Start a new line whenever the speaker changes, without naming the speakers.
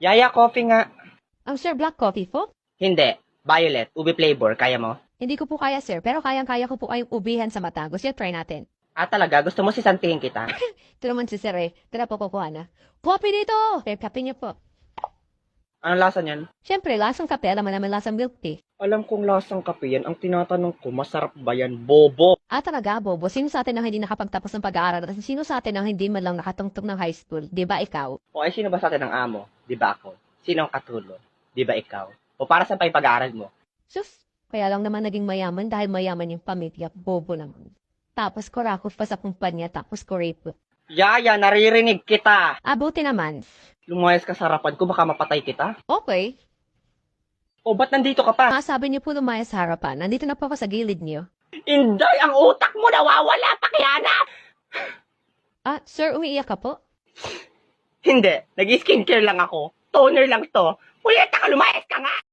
Yaya, coffee nga.
Sir, black coffee po?
Hindi. Violet. Ube flavor. Kaya mo?
Hindi ko po kaya, sir, pero kayang-kaya ko po kayong ubihan sa mata. Gusto niyo try natin?
Ah, talaga? Gusto mo sisantihin kita?
Ito naman si sir eh. Tara po, kukuha na. Coffee dito! Sir, kape niyo po.
Anong lasa niyan?
Siyempre, lasang kape, alam mo naman lasang milk tea.
Alam kong lasang kape yan. Ang tinatanong ko, masarap ba yan? Bobo!
Talaga, Bobo, sino sa atin ang hindi nakapagtapos ng pag-aaral at sino sa atin ang hindi man lang nakatungtong ng high school? Di ba ikaw?
O ay, sino ba sa atin ang amo? Di ba ako? Sino ang katulo? Di ba ikaw? O para sa pa yung pag-aaral mo?
Sus, kaya lang naman naging mayaman dahil mayaman yung pamilya. Bobo naman. Tapos kurakot pa sa kumpanya, tapos ko-rape.
Yaya, naririnig kita!
Buti naman.
Lumayas ka sa harapan ko, baka mapatay kita.
Okay.
O, ba't nandito ka pa?
Sabi niyo po lumaya sa harapan. Nandito na po ako sa gilid niyo.
Inday, ang utak mo nawawala, pakihanap!
Sir, umiiyak ka po?
Hindi, nag-skincare lang ako. Toner lang to. Puyeta ka, lumayas ka nga!